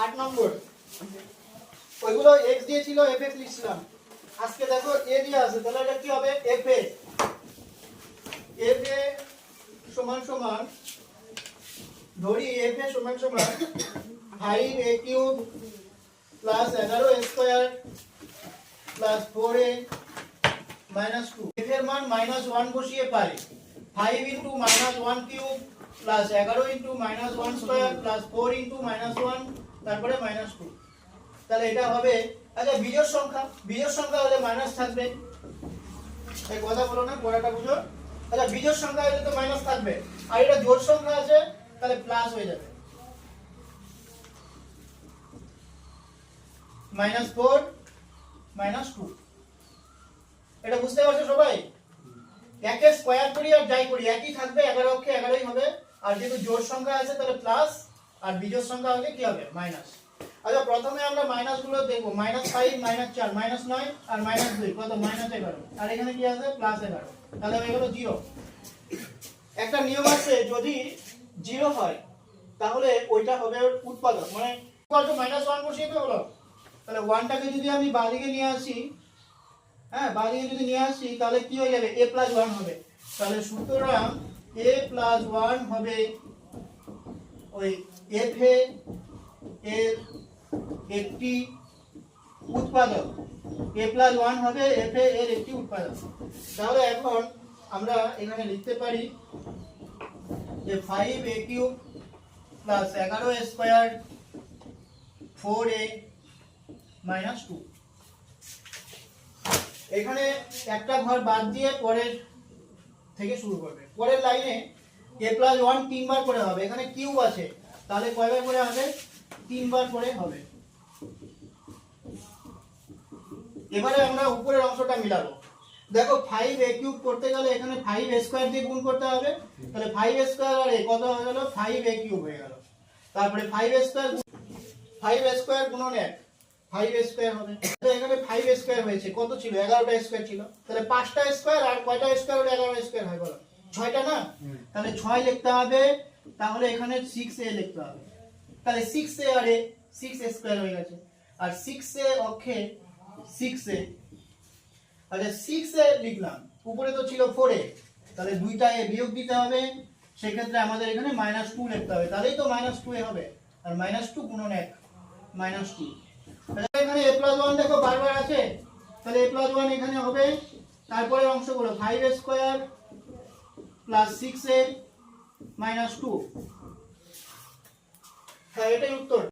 8 নম্বর ওইগুলো x দিয়েছিল fx লিখছিলাম। আজকে দেখো a দিয়ে আছে, তাহলে এটা কি হবে fa fa সমান সমান ধরি fa সমান সমান 5a cube plus 11a square plus 4a minus 2। f এর মান -1 বসিয়ে পাই 5 into -1 cube plus 11 into -1 square plus 4 into -1 তারপরে -2। তাহলে এটা হবে, আচ্ছা বিজোড় সংখ্যা হলে মাইনাস থাকবে, এই কথা বলো না, পড়াটা বুঝো। আচ্ছা বিজোড় সংখ্যা হলে তো মাইনাস থাকবে, আর এটা জোড় সংখ্যা আছে তাহলে প্লাস হয়ে যাবে, -4 -2। এটা বুঝতে পারছো সবাই? একে স্কয়ার করি আর যাই করি একই থাকবে, 11 অক্ষে 11ই হবে, আর যেহেতু জোড় সংখ্যা আছে তাহলে প্লাস, আর বিজোড় সংখ্যা হলে কি হবে মাইনাস। আচ্ছা প্রথমে আমরা মাইনাস গুলো দেখব, -5 -4 -9 আর -2 কত -11, আর এখানে কি আছে +11, তাহলে হয়ে গেল 0। একটা নিয়ম আছে, যদি 0 হয় তাহলে ওইটা হবে উৎপাদক, মানে -1 বসিয়ে তো হলো, তাহলে 1টাকে যদি আমি বাঁদিকে নিয়ে আসি, হ্যাঁ বাঁদিকে যদি নিয়ে আসি তাহলে কি হয়ে যাবে a+1 হবে। তাহলে সুতরাং a+1 হবে ওই fa এর একটি উৎপাদক, a+1 হবে fa এর একটি উৎপাদক। তাহলে এখন আমরা এখানে লিখতে পারি যে 5a cube plus 11a square 4a minus 2। এখানে একটা ঘর বাদ দিয়ে পরের থেকে শুরু করবে। পরের লাইনে a+1 তিনবার করে হবে, এখানে কিউব আছে তাহলে কয়বার করে হবে, তিনবার করে হবে। এবারে আমরা উপরের অংশটা মিলাবো। দেখো 5a কিউব করতে গেলে এখানে 5a স্কয়ার দিয়ে গুণ করতে হবে, তাহলে 5a স্কয়ার আর কত হয়ে গেল 5a কিউব হয়ে গেল। তারপরে 5a স্কয়ার গুণন 1 5a স্কয়ার হবে। তো এখানে 5a স্কয়ার হয়েছে, কত ছিল 11টা স্কয়ার ছিল, তাহলে 5টা স্কয়ার আর কয়টা স্কয়ার হলে 11টা স্কয়ার হয় বলো, 6টা না, তাহলে 6 লিখতে হবে, তাহলে এখানে 6a লিখতে হবে, তাহলে 6a R a 6a square হয়ে গেছে, আর 6a অক্ষে 6a, আচ্ছা 6a লিখলাম, উপরে তো ছিল 4a, তাহলে দুইটা a বিয়োগ দিতে হবে, সেই ক্ষেত্রে আমাদের এখানে -2 লিখতে হবে, তাহলেই তো -2a হবে, আর -2 গুণন 1 -2। আচ্ছা এখানে a+1 দেখো বারবার আছে, তাহলে a+1 এখানে হবে, তারপরে অংশগুলো 5a স্কয়ার প্লাস 6a -2, হ্যাঁ এটাই উত্তর।